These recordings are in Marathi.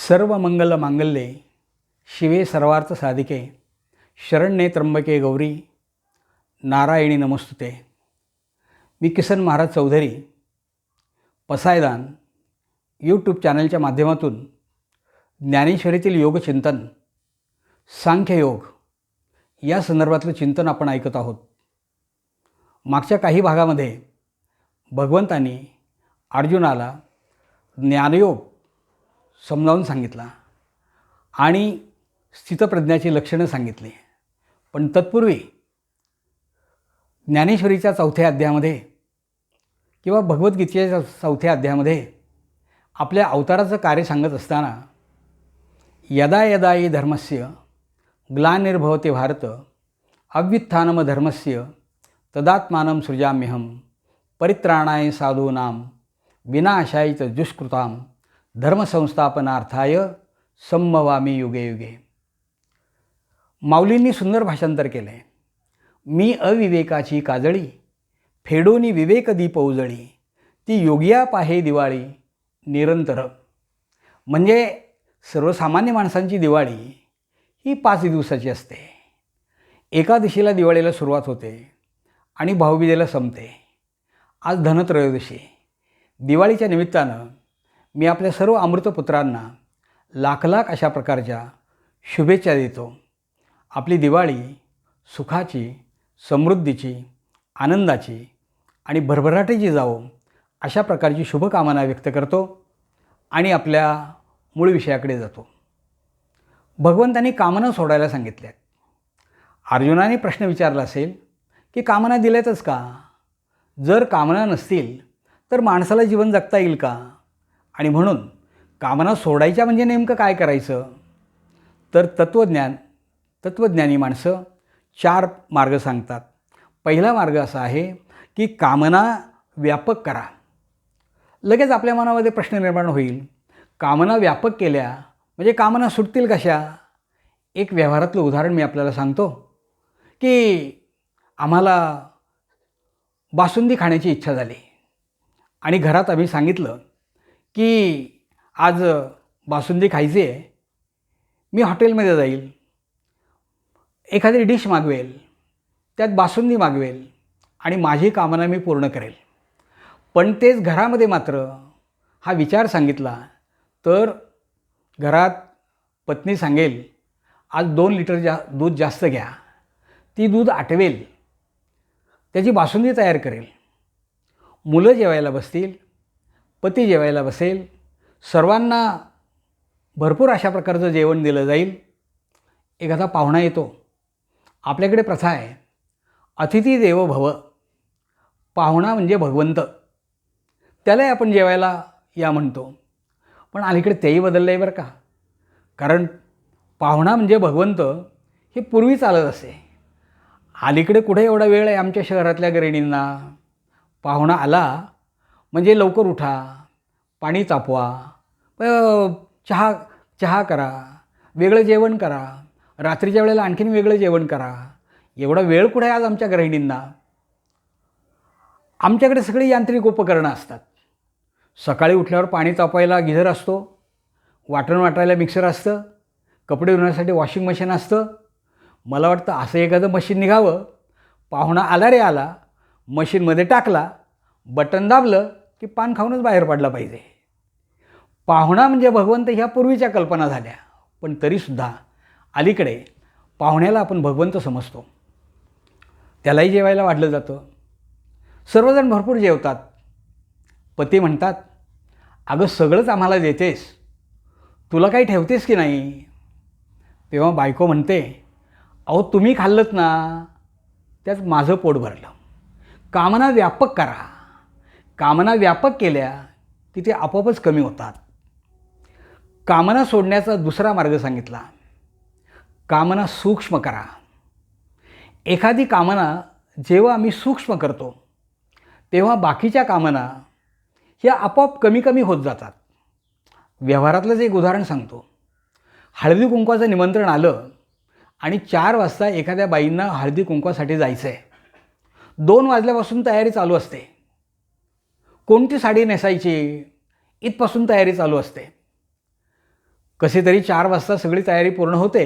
सर्व मंगल मांगल्ये शिवे सर्वार्थ साधिके शरण्ये त्र्यंबके गौरी नारायणी नमोस्तुते। मी किसन महाराज चौधरी पसायदान यूट्यूब चॅनलच्या माध्यमातून ज्ञानेश्वरीतील योगचिंतन सांख्ययोग या संदर्भातलं चिंतन आपण ऐकत आहोत। मागच्या काही भागामध्ये भगवंतांनी अर्जुनाला ज्ञानयोग समजावून सांगितला आणि स्थितप्रज्ञाची लक्षणं सांगितली। पण तत्पूर्वी ज्ञानेश्वरीच्या 4थ्या अध्यायामध्ये किंवा भगवद्गीतेच्या 4थ्या अध्यायामध्ये आपल्या अवताराचं कार्य सांगत असताना यदा यदा हि धर्मस्य ग्लानिर्भवते भारत अभ्युत्थानम धर्मस्य तदात्मानं सृजाम्यहं परित्राणाय साधूनां विनाशाय च दुष्कृतां धर्मसंस्थापनार्थाय संभवामी युगे युगे। माऊलींनी सुंदर भाषांतर केलं आहे। मी अविवेकाची काजळी फेडोनी विवेक दीप उजळी ती योगिया पाहे दिवाळी निरंतर। म्हणजे सर्वसामान्य माणसांची दिवाळी ही 5 दिवसाची असते। एकादशीला दिवाळीला सुरुवात होते आणि भाऊबीजेला संपते। आज धनत्रयोदशी। दिवाळीच्या निमित्तानं मी आपल्या सर्व अमृतपुत्रांना लाख लाख अशा प्रकारच्या शुभेच्छा देतो। आपली दिवाळी सुखाची, समृद्धीची, आनंदाची आणि भरभराटीची जावो अशा प्रकारची शुभकामना व्यक्त करतो आणि आपल्या मूळ विषयाकडे जातो। भगवंतांनी कामना सोडायला सांगितल्या। अर्जुनाने प्रश्न विचारला असेल की कामना दिल्यातच का? जर कामना नसतील तर माणसाला जीवन जगता येईल का? आणि म्हणून कामना सोडायच्या म्हणजे नेमकं काय करायचं? तर तत्त्वज्ञानी माणसं 4 मार्ग सांगतात। पहिला मार्ग असा आहे की कामना व्यापक करा। लगेच आपल्या मनामध्ये प्रश्न निर्माण होईल, कामना व्यापक केल्या म्हणजे कामना सुटतील कशा? एक व्यवहारातलं उदाहरण मी आपल्याला सांगतो की आम्हाला बासुंदी खाण्याची इच्छा झाली आणि घरात आम्ही सांगितलं की आज बासुंदी खायची आहे। मी हॉटेलमध्ये जाईल, एखादी डिश मागवेल, त्यात बासुंदी मागवेल आणि माझी कामना मी पूर्ण करेल। पण तेच घरामध्ये मात्र हा विचार सांगितला तर घरात पत्नी सांगेल आज 2 लिटर दूध जास्त घ्या। ती दूध आटवेल, त्याची बासुंदी तयार करेल। मुलं जेवायला बसतील, पती जेवायला बसेल, सर्वांना भरपूर अशा प्रकारचं जेवण दिलं जाईल। एखादा पाहुणा येतो। आपल्याकडे प्रथा आहे अतिथी देवो भव। पाहुणा म्हणजे भगवंत, त्यालाही आपण जेवायला या म्हणतो। पण अलीकडे तेही बदललं आहे बरं का। कारण पाहुणा म्हणजे भगवंत हे पूर्वी चालत असे। अलीकडे कुठे एवढा वेळ आहे आमच्या शहरातल्या गृहिणींना? पाहुणा आला म्हणजे लवकर उठा, पाणी तापवा, चहा करा, वेगळं जेवण करा, रात्रीच्या वेळेला आणखीन वेगळं जेवण करा। एवढा वेळ कुठे आज आमच्या गृहिणींना? आमच्याकडे सगळी यांत्रिक उपकरणं असतात। सकाळी उठल्यावर पाणी तापवायला गिझर असतो, वाटण वाटायला मिक्सर असतं, कपडे धुण्यासाठी वॉशिंग मशीन असतं। मला वाटतं असं एखादं मशीन निघावं, पाहुणा आला रे आला, मशीनमध्ये टाकला, बटन दाबलं की पान खाऊनच बाहेर पडला पाहिजे। पाहुणा म्हणजे भगवंत ह्या पूर्वीच्या कल्पना झाल्या। पण तरीसुद्धा अलीकडे पाहुण्याला आपण भगवंत समजतो। त्यालाही जेवायला वाढलं जातं। सर्वजण भरपूर जेवतात। पती म्हणतात, अगं सगळंच आम्हाला देतेस, तुला काही ठेवतेस की नाही? तेव्हा बायको म्हणते, अहो तुम्ही खाल्लंत ना, त्यात माझं पोट भरलं। कामना व्यापक करा। कामना व्यापक केल्या की ते आपोआपच कमी होतात। कामना सोडण्याचा दुसरा मार्ग सांगितला, कामना सूक्ष्म करा। एखादी कामना जेव्हा आम्ही सूक्ष्म करतो तेव्हा बाकीच्या कामना ह्या आपोआप कमी कमी होत जातात। व्यवहारातलंच एक उदाहरण सांगतो। हळदी कुंकवाचं निमंत्रण आलं आणि 4 वाजता एखाद्या बाईंना हळदी कुंकवासाठी जायचं आहे। 2 वाजल्यापासून तयारी चालू असते। कोणती साडी नेसायची इथपासून तयारी चालू असते। कसे तरी 4 वाजता सगळी तयारी पूर्ण होते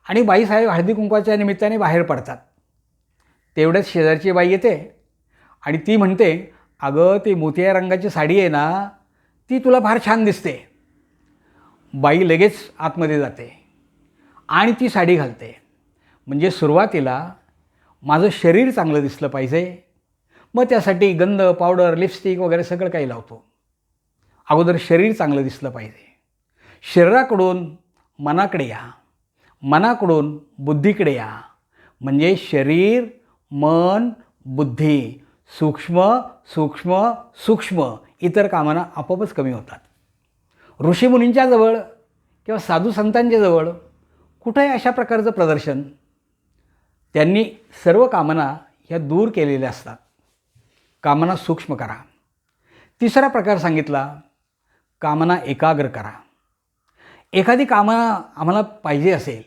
आणि बाईसाहेब हळदी कुंकवाच्या निमित्ताने बाहेर पडतात. तेवढ्याच शेजारची बाई येते आणि ती म्हणते, अगं ती मोतिया रंगाची साडी आहे ना, ती तुला फार छान दिसते. बाई लगेच आतमध्ये जाते आणि ती साडी घालते. म्हणजे सुरुवातीला माझं शरीर चांगलं दिसलं पाहिजे, मग त्यासाठी गंध, पावडर, लिपस्टिक वगैरे सगळं काही लावतो. अगोदर शरीर चांगलं दिसलं पाहिजे. शरीराकडून मनाकडे या, मनाकडून बुद्धीकडे या. म्हणजे शरीर, मन, बुद्धी, सूक्ष्म सूक्ष्म सूक्ष्म इतर कामना आपोआपच कमी होतात. ऋषीमुनींच्या जवळ किंवा साधू संतांच्या जवळ कुठं आहे अशा प्रकारचं प्रदर्शन? त्यांनी सर्व कामना ह्या दूर केलेल्या असतात. कामना सूक्ष्म करा. तिसरा प्रकार सांगितला, कामना एकाग्र करा. एखादी कामना आम्हाला पाहिजे असेल,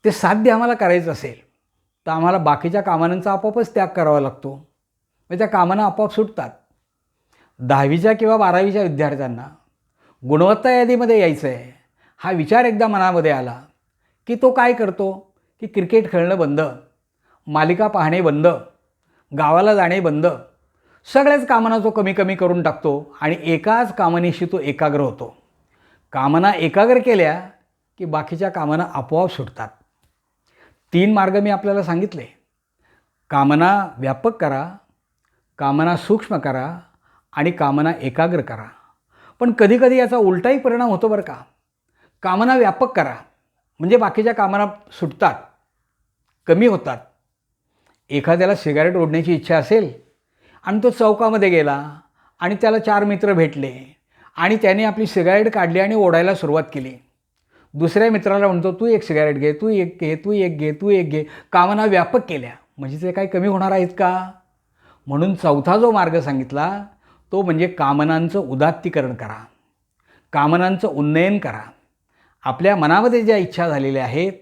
ते साध्य आम्हाला करायचं असेल, तर आम्हाला बाकीच्या कामनांचा आपोआपच त्याग करावा लागतो. म्हणजे त्या कामना आपोआप सुटतात. 10वीच्या किंवा 12वीच्या विद्यार्थ्यांना गुणवत्ता यादीमध्ये यायचं आहे, हा विचार एकदा मनामध्ये आला की तो काय करतो की क्रिकेट खेळणं बंद, मालिका पाहणे बंद, गावाला जाणे बंद, सगळ्याच कामना तो कमी कमी करून टाकतो आणि एकाच कामनेशी तो एकाग्र होतो. कामना एकाग्र केल्या की बाकीच्या कामना आपोआप सुटतात. 3 मार्ग मी आपल्याला सांगितले. कामना व्यापक करा, कामना सूक्ष्म करा आणि कामना एकाग्र करा. पण कधीकधी याचा उलटाही परिणाम होतो बरं का. कामना व्यापक करा म्हणजे बाकीच्या कामना सुटतात, कमी होतात. एखाद्याला सिगारेट ओढण्याची इच्छा असेल आणि तो चौकामध्ये गेला आणि त्याला 4 मित्र भेटले आणि त्याने आपली सिगारेट काढली आणि ओढायला सुरुवात केली. दुसऱ्या मित्राला म्हणतो, तू एक सिगारेट घे, तू एक घे, तू एक घे, तू एक घे. कामना व्यापक केल्या म्हणजे ते काही कमी होणार आहेत का? म्हणून चौथा जो मार्ग सांगितला तो म्हणजे कामनांचं उदात्तीकरण करा, कामनांचं उन्नयन करा. आपल्या मनामध्ये ज्या इच्छा झालेल्या आहेत,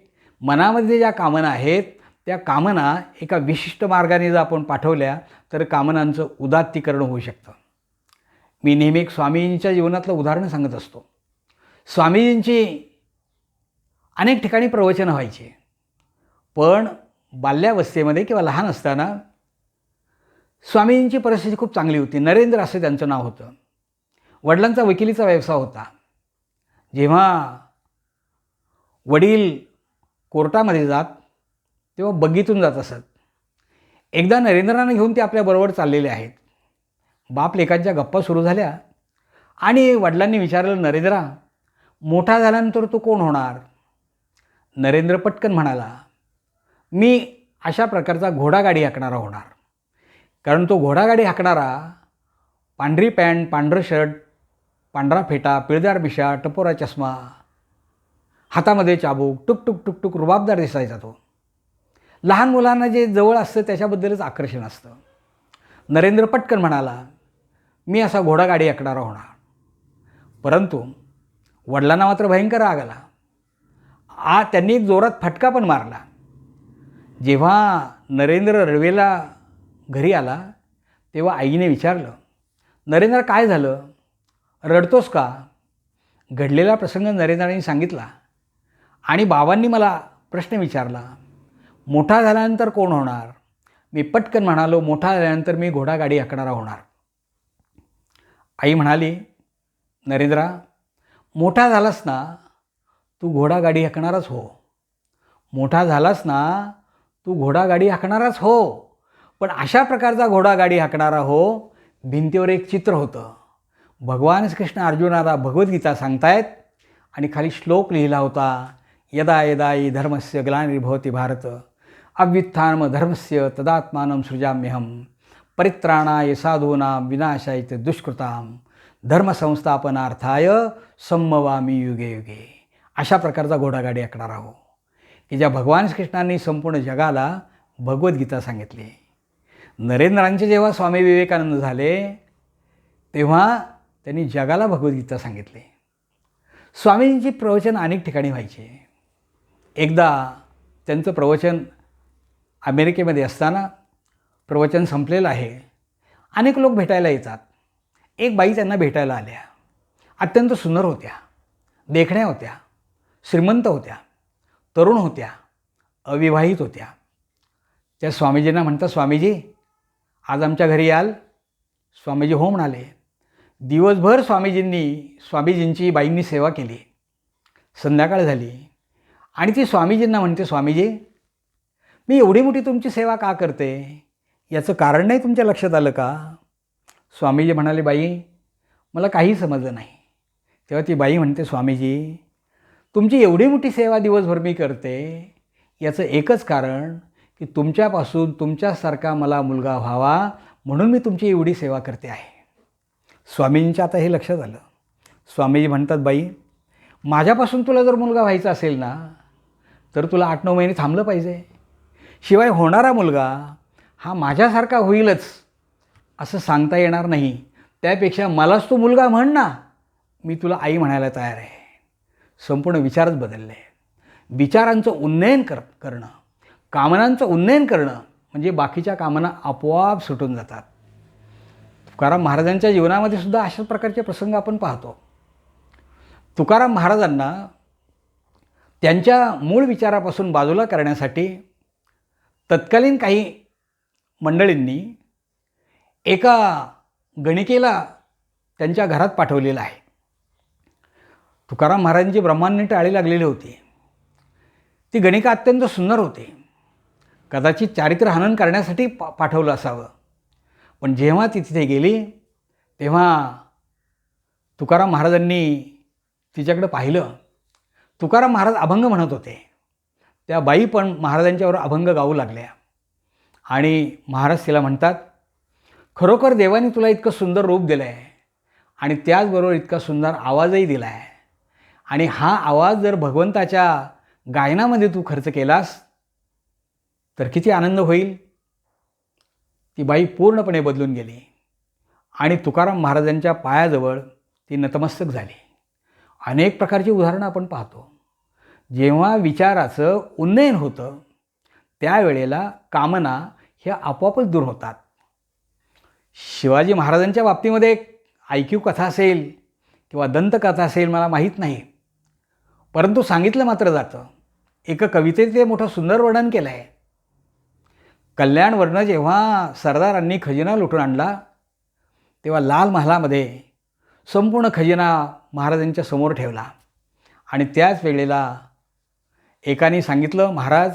मनामध्ये ज्या कामना आहेत, त्या कामना एका विशिष्ट मार्गाने जर आपण पाठवल्या तर कामनांचं उदात्तीकरण होऊ शकतं. मी नेहमी एक स्वामीजींच्या जीवनातलं उदाहरण सांगत असतो. स्वामीजींची अनेक ठिकाणी प्रवचनं व्हायची, पण बाल्यावस्थेमध्ये किंवा लहान असताना स्वामीजींची परिस्थिती खूप चांगली होती. नरेंद्र असं त्यांचं नाव होतं. वडिलांचा वकिलीचा व्यवसाय होता. जेव्हा वडील कोर्टामध्ये जात तेव्हा बग्गीतून जात असत. एकदा नरेंद्रांना घेऊन ते आपल्याबरोबर चाललेले आहेत. बाप लेकांच्या गप्पा सुरू झाल्या आणि वडिलांनी विचारलं, नरेंद्रा, मोठा झाल्यानंतर तू कोण होणार? नरेंद्र पटकन म्हणाला, मी अशा प्रकारचा घोडागाडी हाकणारा होणार. कारण तो घोडागाडी हाकणारा पांढरी पॅन्ट, पांढरं शर्ट, पांढरा फेटा, पिळदार मिशा, टपोरा चष्मा, हातामध्ये चाबूक, टुकटुक टुकटुक रुबाबदार दिसायचा तो. लहान मुलांना जे जवळ असतं त्याच्याबद्दलच आकर्षण असतं. नरेंद्र पटकन म्हणाला, मी असा घोडागाडी हाकणारा होणार. परंतु वडिलांना मात्र भयंकर राग आला. त्यांनी एक जोरात फटका पण मारला. जेव्हा नरेंद्र रडवेला घरी आला तेव्हा आईने विचारलं, नरेंद्र काय झालं, रडतोस का? घडलेला प्रसंग नरेंद्रांनी सांगितला आणि बाबांनी मला प्रश्न विचारला, मोठा झाल्यानंतर कोण होणार? मी पटकन म्हणालो, मोठा झाल्यानंतर मी घोडागाडी हाकणारा होणार. आई म्हणाली, नरेंद्रा, मोठा झालास ना तू घोडागाडी हाकणाराच हो. मोठा झालास ना तू घोडागाडी हाकणाराच हो. पण अशा प्रकारचा घोडागाडी हाकणारा हो. भिंतीवर एक चित्र होतं. भगवान श्रीकृष्ण अर्जुनाला भगवद्गीता सांगतायत आणि खाली श्लोक लिहिला होता, यदा यदा हि धर्मस्य ग्लानिर्भवति भारत अभ्युत्थानम धर्मस्य तदात्मानं सृजाम्यहम परित्राणाय साधूनां विनाशाय च दुष्कृतां धर्मसंस्थापनार्थाय सम्भवामि युगे युगे. अशा प्रकारचा घोडागाडी हाकणारा हो की ज्या भगवान श्रीकृष्णांनी संपूर्ण जगाला भगवद्गीता सांगितली. नरेंद्रांचे जेव्हा स्वामी विवेकानंद झाले तेव्हा त्यांनी जगाला भगवद्गीता सांगितली. स्वामींची प्रवचन अनेक ठिकाणी व्हायचे. एकदा त्यांचं प्रवचन अमेरिकेमध्ये असताना प्रवचन संपलेलं आहे. अनेक लोक भेटायला येतात. एक बाई त्यांना भेटायला आल्या. अत्यंत सुंदर होत्या. देखण्या होत्या, श्रीमंत होत्या, तरुण होत्या, अविवाहित होत्या. त्या स्वामीजींना म्हणतात, स्वामीजी आज आमच्या घरी याल? स्वामीजी हो म्हणाले. दिवसभर स्वामीजींची बाईंनी सेवा केली. संध्याकाळ झाली आणि ती स्वामीजींना म्हणते, स्वामीजी मी एवढी मोठी तुमची सेवा का करते, याचं कारण नाही तुमच्या लक्षात आलं का? स्वामीजी म्हणाले, बाई मला काही समजलं नाही. तेव्हा ती बाई म्हणते, स्वामीजी तुमची एवढी मोठी सेवा दिवसभर मी करते याचं एकच कारण की तुमच्यापासून तुमच्यासारखा मला मुलगा व्हावा म्हणून मी तुमची एवढी सेवा करते आहे. स्वामीजींच्या आता हे लक्षात आलं. स्वामीजी म्हणतात, बाई माझ्यापासून तुला जर मुलगा व्हायचा असेल ना तर तुला 8-9 महिने थांबलं पाहिजे. शिवाय होणारा मुलगा हा माझ्यासारखा होईलच असं सांगता येणार नाही. त्यापेक्षा मलाच तो मुलगा म्हण ना, मी तुला आई म्हणायला तयार आहे. संपूर्ण विचारच बदलले. विचारांचं उन्नयन करणं, कामनांचं उन्नयन करणं म्हणजे बाकीच्या कामना आपोआप सुटून जातात. तुकाराम महाराजांच्या जीवनामध्ये सुद्धा अशाच प्रकारचे प्रसंग आपण पाहतो. तुकाराम महाराजांना त्यांच्या मूळ विचारापासून बाजूला करण्यासाठी तत्कालीन काही मंडळींनी एका गणिकेला त्यांच्या घरात पाठवलेलं आहे. तुकाराम महाराजांची ब्रह्मांनी टाळी लागलेली होती. ती गणिका अत्यंत सुंदर होती. कदाचित चारित्र्यहनन करण्यासाठी पाठवलं असावं. पण जेव्हा ती तिथे गेली तेव्हा तुकाराम महाराजांनी तिच्याकडे पाहिलं. तुकाराम महाराज अभंग म्हणत होते. त्या बाई पण महाराजांच्यावर अभंग गाऊ लागल्या आणि महाराज तिला म्हणतात, खरोखर देवाने तुला इतकं सुंदर रूप दिलं आहे आणि त्याचबरोबर इतका सुंदर आवाजही दिला आहे आणि हा आवाज जर भगवंताच्या गायनामध्ये तू खर्च केलास तर किती आनंद होईल. ती बाई पूर्णपणे बदलून गेली आणि तुकाराम महाराजांच्या पायाजवळ ती नतमस्तक झाली. अनेक प्रकारची उदाहरणं आपण पाहतो. जेव्हा विचाराचं उन्नयन होतं त्यावेळेला कामना ह्या आपोआपच दूर होतात. शिवाजी महाराजांच्या बाबतीमध्ये एक ऐकीव कथा असेल किंवा दंतकथा असेल मला माहीत नाही, परंतु सांगितलं मात्र जातं. एका कवितेत ते मोठं सुंदर वर्णन केलं आहे. कल्याणवरनं जेव्हा सरदारांनी खजिना लुटून आणला तेव्हा लाल महालामध्ये संपूर्ण खजिना महाराजांच्या समोर ठेवला आणि त्याच वेळेला एकाने सांगितलं, महाराज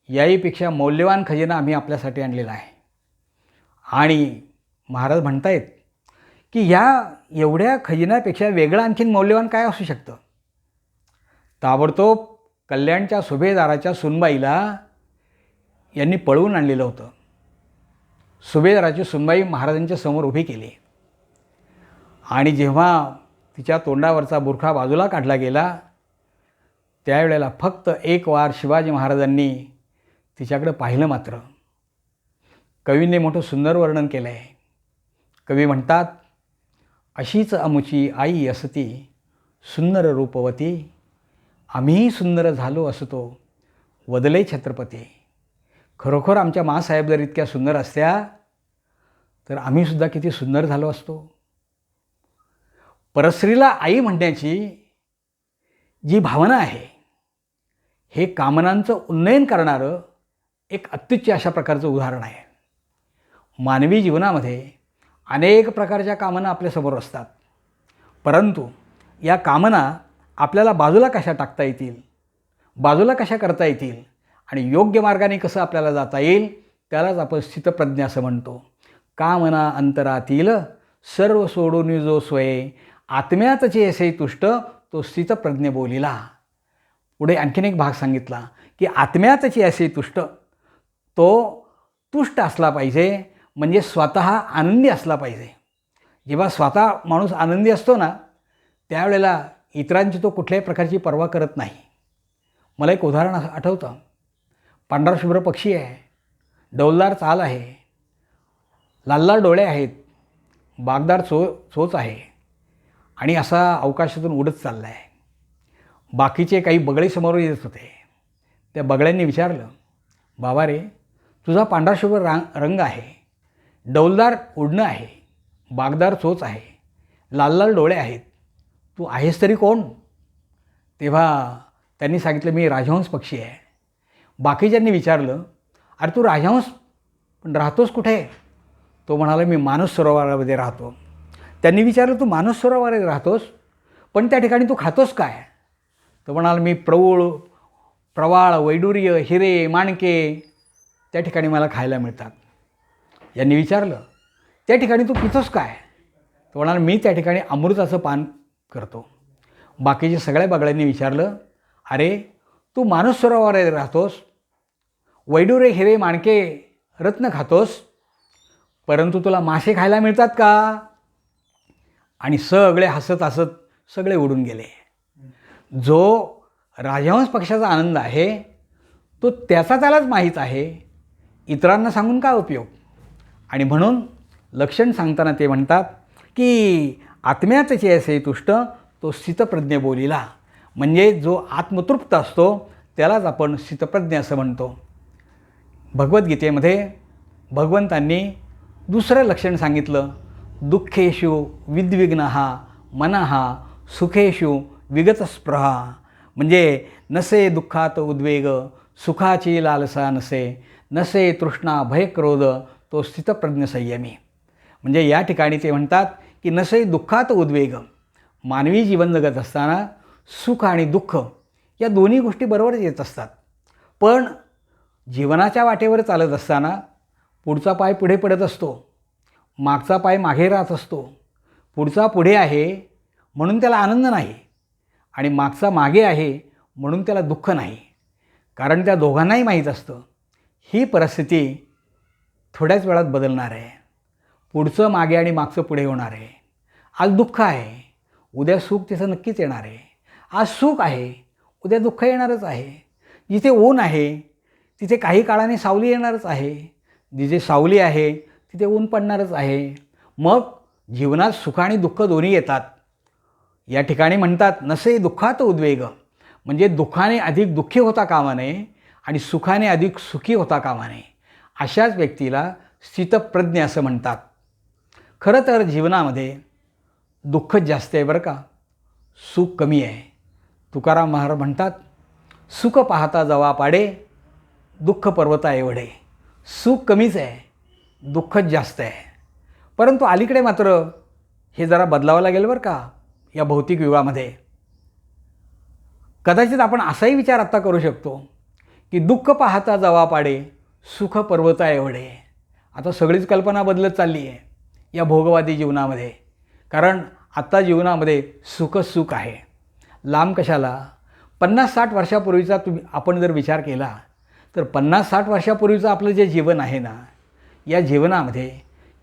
याहीपेक्षा मौल्यवान खजिना आम्ही आपल्यासाठी आणलेला आहे. आणि महाराज म्हणतायत की या एवढ्या खजिन्यापेक्षा वेगळं आणखीन मौल्यवान काय असू शकतं. ताबडतोब कल्याणच्या सुभेदाराच्या सुनबाईला यांनी पळवून आणलेलं होतं. सुभेदाराची सुनबाई महाराजांच्या समोर उभी केली आणि जेव्हा तिच्या तोंडावरचा बुरखा बाजूला काढला गेला त्यावेळेला फक्त एक वार शिवाजी महाराजांनी तिच्याकडे पाहिलं. मात्र कवीने मोठं सुंदर वर्णन केलं आहे. कवी म्हणतात, अशीच अमुची आई असती सुंदर रूपवती, आम्हीही सुंदर झालो असतो वदले छत्रपती. खरोखर आमच्या माँसाहेब जर इतक्या सुंदर असत्या तर आम्हीसुद्धा किती सुंदर झालो असतो. परस्त्रीला आई म्हणण्याची जी भावना आहे हे कामनांचं उन्नयन करणारं एक अत्युच्च अशा प्रकारचं उदाहरण आहे. मानवी जीवनामध्ये अनेक प्रकारच्या कामना आपल्यासमोर असतात, परंतु या कामना आपल्याला बाजूला कशा टाकता येतील, बाजूला कशा करता येतील आणि योग्य मार्गाने कसं आपल्याला जाता येईल त्यालाच आपण स्थितप्रज्ञ असं म्हणतो. कामना अंतरातील सर्व सोडून जो स्वये, आत्म्यातचे असे तुष्ट तो स्थितप्रज्ञ बोलिला. पुढे आणखीन एक भाग सांगितला की आत्म्यातचे असे तुष्ट, तो तुष्ट असला पाहिजे म्हणजे स्वतः आनंदी असला पाहिजे. जेव्हा स्वतः माणूस आनंदी असतो ना त्यावेळेला इतरांची तो कुठल्याही प्रकारची पर्वा करत नाही. मला एक उदाहरण आठवतं. पांढरा शुभ्र पक्षी आहे, डौलदार चाल आहे, लाल लाल डोळे आहेत, बागदार चोच आहे आणि असा अवकाशातून उडत चालला आहे. बाकीचे काही बगळे समोर येत होते. त्या बगळ्यांनी विचारलं, बाबा रे तुझा पांढरा शुभ्र रंग आहे, डौलदार उडणं आहे, बागदार चोच आहे, लाल लाल डोळे आहेत, तू आहेस तरी कोण? तेव्हा त्यांनी सांगितलं मी राजहंस पक्षी आहे. बाकीच्यांनी विचारलं अरे तू राजहंस पण राहतोस कुठे? तो म्हणाला मी मानस सरोवरामध्ये राहतो. त्यांनी विचारलं तू मानस सरोवरामध्ये राहतोस पण त्या ठिकाणी तू खातोस काय? तो म्हणाला मी प्रवाळ वैडूर्य हिरे माणके त्या ठिकाणी मला खायला मिळतात. यांनी विचारलं त्या ठिकाणी तू पितोस काय? तो म्हणाला मी त्या ठिकाणी अमृताचं पान करतो. बाकीच्या सगळ्या बगड्यांनी विचारलं अरे तू मानस सरोवरामध्ये राहतोस, वैडूर्य हिरे माणके रत्न खातोस, परंतु तुला मासे खायला मिळतात का? आणि सगळे हसत हसत सगळे उडून गेले. जो राजहंस पक्षाचा आनंद आहे तो त्यालाच माहीत आहे, इतरांना सांगून काय उपयोग? आणि म्हणून लक्षण सांगताना ते म्हणतात की आत्म्यातचे असे तुष्ट तो स्थितप्रज्ञ बोलिला. म्हणजे जो आत्मतृप्त असतो त्यालाच आपण स्थितप्रज्ञ असं म्हणतो. भगवद्गीतेमध्ये भगवंतांनी दुसरं लक्षण सांगितलं, दुःखेषु विद्विग्नः मनः सुखेषु विगतस्पृहा. म्हणजे नसे दुःखात उद्वेग सुखाची लालसा नसे, नसे तृष्णा भय क्रोध तो स्थितप्रज्ञ संयमी. म्हणजे या ठिकाणी ते म्हणतात की नसे दुःखात उद्वेग. मानवी जीवन जगत असताना सुख आणि दुःख या दोन्ही गोष्टी बरोबरच येत असतात. पण जीवनाच्या वाटेवर चालत असताना पुढचा पाय पुढे पडत असतो, मागचा पाय मागे राहत असतो. पुढचा पुढे आहे म्हणून त्याला आनंद नाही आणि मागचा मागे आहे म्हणून त्याला दुःख नाही. कारण त्या दोघांनाही माहीत असतं ही परिस्थिती थोड्याच वेळात बदलणार आहे. पुढचं मागे आणि मागचं पुढे होणार आहे. आज दुःख आहे, उद्या सुख तिथं नक्कीच येणार आहे. आज सुख आहे, उद्या दुःख येणारच आहे. जिथे ऊन आहे तिथे काही काळाने सावली येणारच आहे. जिथे सावली आहे तिथे ऊन पडणारच आहे. मग जीवनात सुख आणि दुःख दोन्ही येतात. या ठिकाणी म्हणतात नसे दुःखात उद्वेग. म्हणजे दुःखाने अधिक दुःखी होता कामा नये आणि सुखाने अधिक सुखी होता कामा नये. अशाच व्यक्तीला स्थितप्रज्ञ असं म्हणतात. खरं तर जीवनामध्ये दुःखच जास्त आहे बरं का, सुख कमी आहे. तुकाराम महाराज म्हणतात सुख पाहता जवा पाडे, दुःख पर्वता एवढे. सुख कमीच आहे, दुःखच जास्त आहे. परंतु अलीकडे मात्र हे जरा बदलावं लागेल बरं का. या भौतिक युगामध्ये कदाचित आपण असाही विचार आत्ता करू शकतो की दुःख पाहता जवा पाडे, सुख पर्वता एवढे. आता सगळीच कल्पना बदलत चालली आहे या भोगवादी जीवनामध्ये. कारण आत्ता जीवनामध्ये सुखच सुख आहे. लांब कशाला, 50-60 वर्षापूर्वीचा आपण जर विचार केला तर 50-60 वर्षापूर्वीचं आपलं जे जीवन आहे ना, या जीवनामध्ये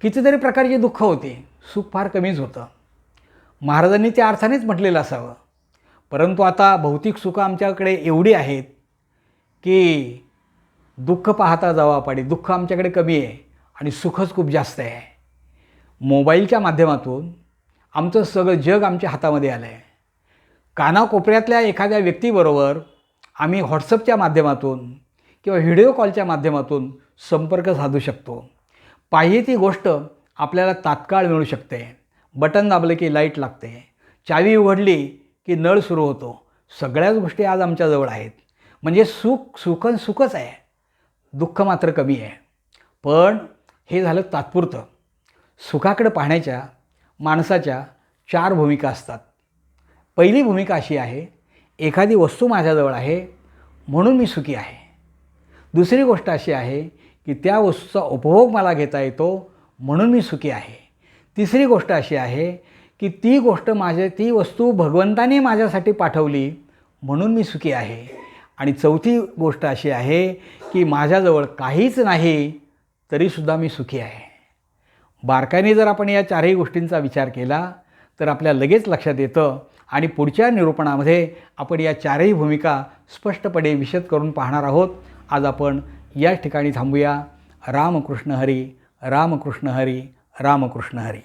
कितीतरी प्रकारची दुःख होती, सुख फार कमीच होतं. महाराजांनी त्या अर्थानेच म्हटलेलं असावं. परंतु आता भौतिक सुखं आमच्याकडे एवढी आहेत की दुःख पाहता जावा पाडे, दुःख आमच्याकडे कमी आहे आणि सुखच खूप जास्त आहे. मोबाईलच्या माध्यमातून आमचं सगळं जग आमच्या हातामध्ये आलं आहे. कानाकोपऱ्यातल्या एखाद्या व्यक्तीबरोबर आम्ही व्हॉट्सअपच्या माध्यमातून किंवा व्हिडिओ कॉलच्या माध्यमातून संपर्क साधू शकतो. पाहिजे ती गोष्ट आपल्याला तात्काळ मिळू शकते. बटन दाबलं की लाईट लागते, चावी उघडली की नळ सुरू होतो. सगळ्याच गोष्टी आज आमच्याजवळ आहेत. म्हणजे सुखच आहे, दुःख मात्र कमी आहे. पण हे झालं तात्पुरतं. सुखाकडे पाहण्याच्या माणसाच्या 4 भूमिका असतात. पहिली भूमिका अशी आहे, एखादी वस्तू माझ्याजवळ आहे म्हणून मी सुखी आहे. दुसरी गोष्ट अशी आहे की त्या वस्तूचा उपभोग मला घेता येतो म्हणून मी सुखी आहे. तिसरी गोष्ट अशी आहे की ती वस्तू भगवंताने माझ्यासाठी पाठवली म्हणून मी सुखी आहे. आणि चौथी गोष्ट अशी आहे की माझ्याजवळ काहीच नाही तरीसुद्धा मी सुखी आहे. बारकाईने जर आपण या 4ही गोष्टींचा विचार केला तर आपल्याला लगेच लक्षात येतं आणि पुढच्या निरूपणामध्ये आपण या 4ही भूमिका स्पष्टपणे विशद करून पाहणार आहोत. आज आपण या ठिकाणी थांबूया. रामकृष्ण हरी, रामकृष्ण हरी, रामकृष्ण हरी.